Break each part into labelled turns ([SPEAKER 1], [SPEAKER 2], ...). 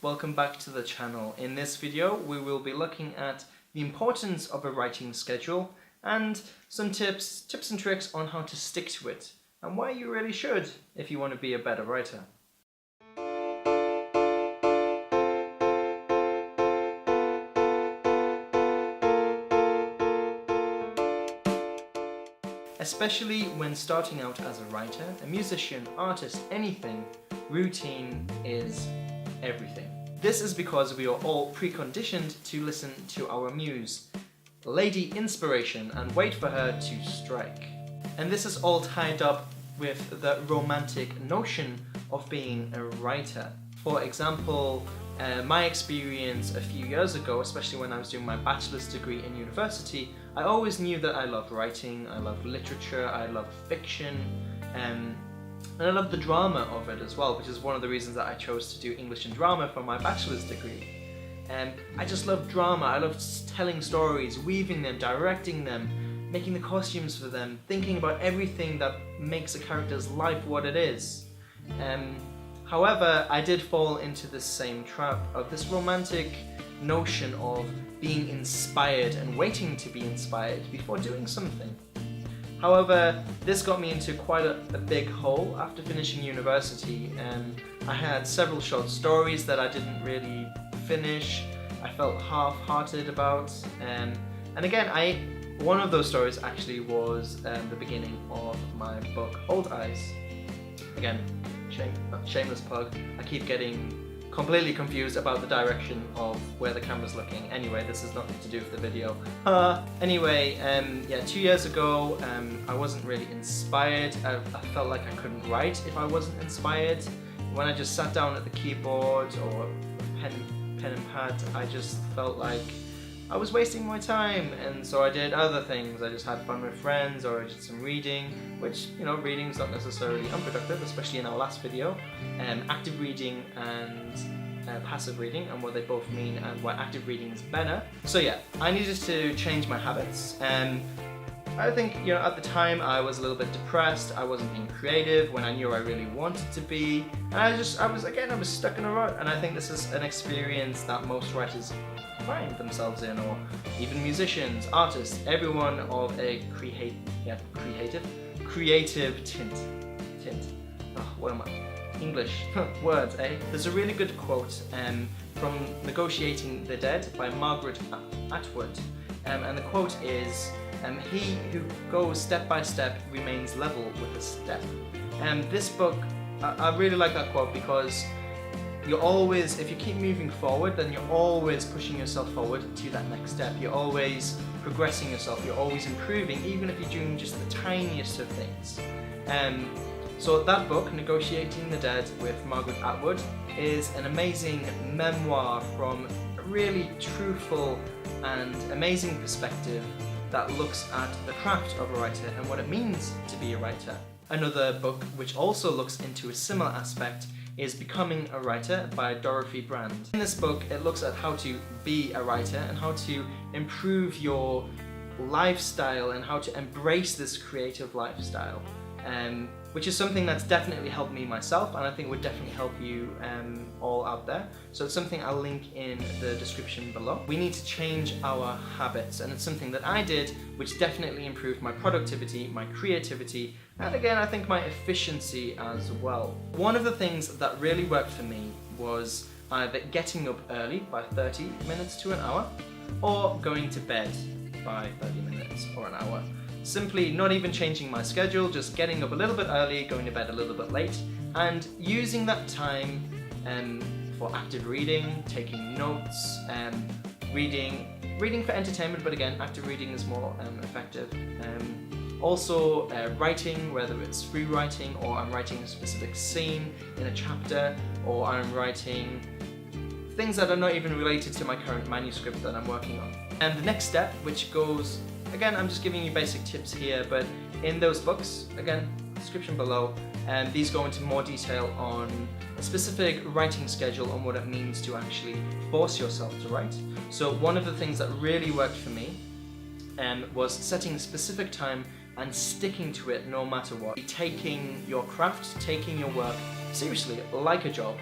[SPEAKER 1] welcome back to the channel. In this video we will be looking at the importance of a writing schedule and some tips and tricks on how to stick to it and why you really should if you want to be a better writer. Especially when starting out as a writer, a musician, artist, anything, routine is everything. This is because we are all preconditioned to listen to our muse, Lady Inspiration, and wait for her to strike. And this is all tied up with the romantic notion of being a writer. For example, my experience a few years ago, especially when I was doing my bachelor's degree in university, I always knew that I loved writing, I loved literature, I loved fiction, and I loved the drama of it as well, which is one of the reasons that I chose to do English and drama for my bachelor's degree. I just loved drama, I loved telling stories, weaving them, directing them, making the costumes for them, thinking about everything that makes a character's life what it is. However, I did fall into this same trap of this romantic notion of being inspired and waiting to be inspired before doing something. However, this got me into quite a big hole after finishing university, and I had several short stories that I didn't really finish, I felt half-hearted about, and again, one of those stories actually was the beginning of my book, Old Eyes. Again, shameless plug, I keep getting completely confused about the direction of where the camera's looking. Anyway, this has nothing to do with the video. Anyway, 2 years ago, I wasn't really inspired. I felt like I couldn't write if I wasn't inspired. When I just sat down at the keyboard or pen and pad, I just felt like I was wasting my time, and so I did other things. I just had fun with friends, or I did some reading, which, you know, reading is not necessarily unproductive, especially in our last video. Active reading and passive reading, and what they both mean, and why active reading is better. So yeah, I needed to change my habits, and I think, you know, at the time I was a little bit depressed, I wasn't being creative when I knew I really wanted to be, and I was stuck in a rut, and I think this is an experience that most writers find themselves in, or even musicians, artists, everyone of a creative tint. Oh, what am I? English words, eh? There's a really good quote from Negotiating the Dead by Margaret Atwood, and the quote is, "He who goes step by step remains level with a step." This book, I really like that quote, because you're always, if you keep moving forward, then you're always pushing yourself forward to that next step. You're always progressing yourself, you're always improving, even if you're doing just the tiniest of things. So that book, Negotiating the Dead with Margaret Atwood, is an amazing memoir from a really truthful and amazing perspective that looks at the craft of a writer and what it means to be a writer. Another book which also looks into a similar aspect is Becoming a Writer by Dorothy Brand. In this book, it looks at how to be a writer and how to improve your lifestyle and how to embrace this creative lifestyle, which is something that's definitely helped me myself, and I think would definitely help you all out there. So it's something I'll link in the description below. We need to change our habits, and it's something that I did, which definitely improved my productivity, my creativity, and again, I think my efficiency as well. One of the things that really worked for me was either getting up early by 30 minutes to an hour, or going to bed by 30 minutes or an hour. Simply not even changing my schedule, just getting up a little bit early, going to bed a little bit late, and using that time for active reading, taking notes, reading for entertainment, but again, active reading is more effective. Also writing, whether it's free writing, or I'm writing a specific scene in a chapter, or I'm writing things that are not even related to my current manuscript that I'm working on. And the next step, which goes, again, I'm just giving you basic tips here, but in those books, again, description below, and these go into more detail on a specific writing schedule and what it means to actually force yourself to write. So one of the things that really worked for me was setting a specific time and sticking to it no matter what. Taking your craft, taking your work seriously, like a job,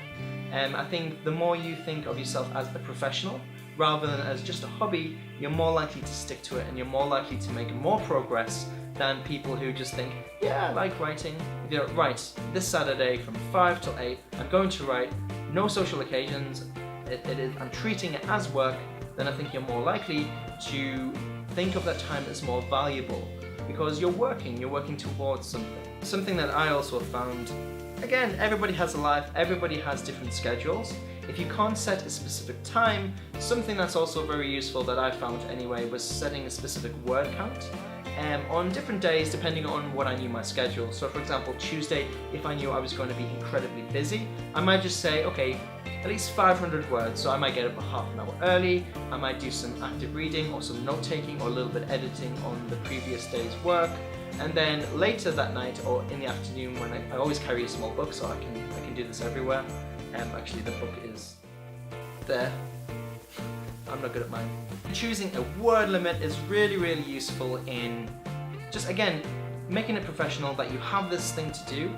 [SPEAKER 1] I think the more you think of yourself as a professional rather than as just a hobby, you're more likely to stick to it and you're more likely to make more progress than people who just think, yeah, I like writing. If you're right, this Saturday from 5 till 8, I'm going to write, no social occasions, I'm treating it as work, then I think you're more likely to think of that time as more valuable because you're working towards something. Something that I also found, again, everybody has a life, everybody has different schedules. If you can't set a specific time, something that's also very useful that I found anyway was setting a specific word count on different days depending on what I knew my schedule. So for example, Tuesday, if I knew I was going to be incredibly busy, I might just say, okay, at least 500 words, so I might get up a half an hour early, I might do some active reading or some note taking or a little bit editing on the previous day's work, and then later that night or in the afternoon when I always carry a small book so I can do this everywhere. Actually the book is there. I'm not good at mine. Choosing a word limit is really, really useful in just, again, making it professional that you have this thing to do.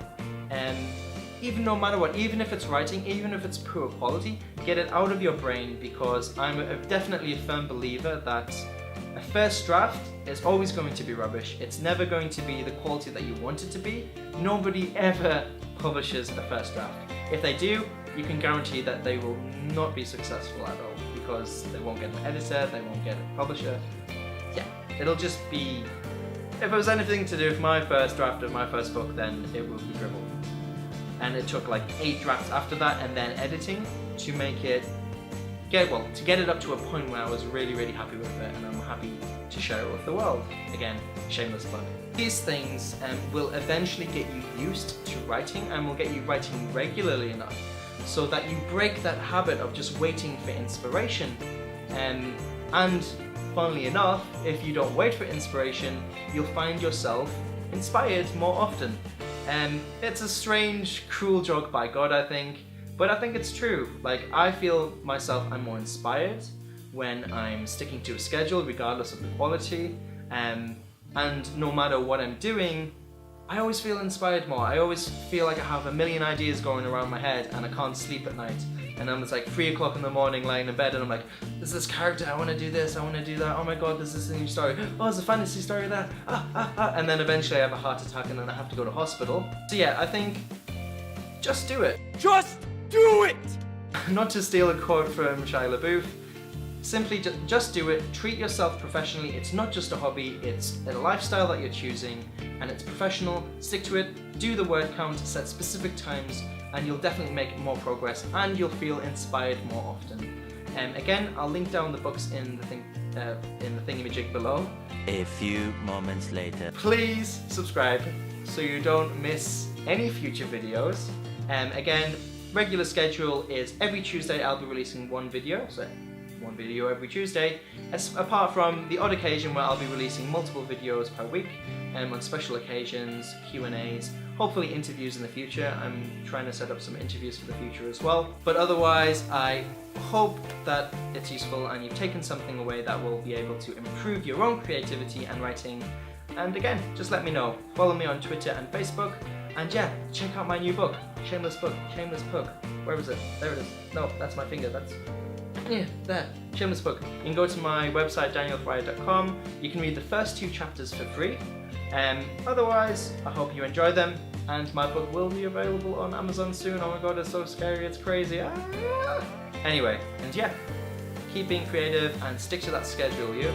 [SPEAKER 1] Even no matter what, even if it's writing, even if it's poor quality, get it out of your brain because I'm definitely a firm believer that a first draft is always going to be rubbish. It's never going to be the quality that you want it to be. Nobody ever publishes a first draft. If they do, you can guarantee that they will not be successful at all because they won't get an editor, they won't get a publisher. Yeah, it'll just be, if it was anything to do with my first draft of my first book, then it will be dribble. And it took like 8 drafts after that and then editing to make it to get it up to a point where I was really, really happy with it and I'm happy to share it with the world. Again, shameless plug. These things will eventually get you used to writing and will get you writing regularly enough so that you break that habit of just waiting for inspiration. And funnily enough, if you don't wait for inspiration, you'll find yourself inspired more often. It's a strange, cruel joke by God, I think, but I think it's true. Like, I feel myself, I'm more inspired when I'm sticking to a schedule, regardless of the quality, and no matter what I'm doing, I always feel inspired more. I always feel like I have a million ideas going around my head and I can't sleep at night. And I'm just like 3 o'clock in the morning lying in bed and I'm like, there's this character, I want to do this, I want to do that, oh my god, there's this new story, oh, there's a fantasy story there, and then eventually I have a heart attack and then I have to go to hospital. So yeah, I think, just do it. Just do it! Not to steal a quote from Shia LaBeouf, simply just do it, treat yourself professionally. It's not just a hobby, it's a lifestyle that you're choosing and it's professional. Stick to it, do the word count, set specific times, and you'll definitely make more progress and you'll feel inspired more often. Again, I'll link down the books in the thingamajig below.
[SPEAKER 2] A few moments later.
[SPEAKER 1] Please subscribe so you don't miss any future videos. Again, regular schedule is every Tuesday I'll be releasing one video, so one video every Tuesday, apart from the odd occasion where I'll be releasing multiple videos per week on special occasions, Q&As, hopefully interviews in the future. I'm trying to set up some interviews for the future as well. But otherwise, I hope that it's useful and you've taken something away that will be able to improve your own creativity and writing. And again, just let me know. Follow me on Twitter and Facebook. And yeah, check out my new book, Shameless Book. Where is it? There it is. No, that's my finger. Yeah, there. Shameless Book. You can go to my website, danielfryer.com. You can read the first 2 chapters for free. Otherwise, I hope you enjoy them. And my book will be available on Amazon soon. Oh my god, it's so scary, it's crazy. Anyway, and yeah, keep being creative and stick to that schedule, you.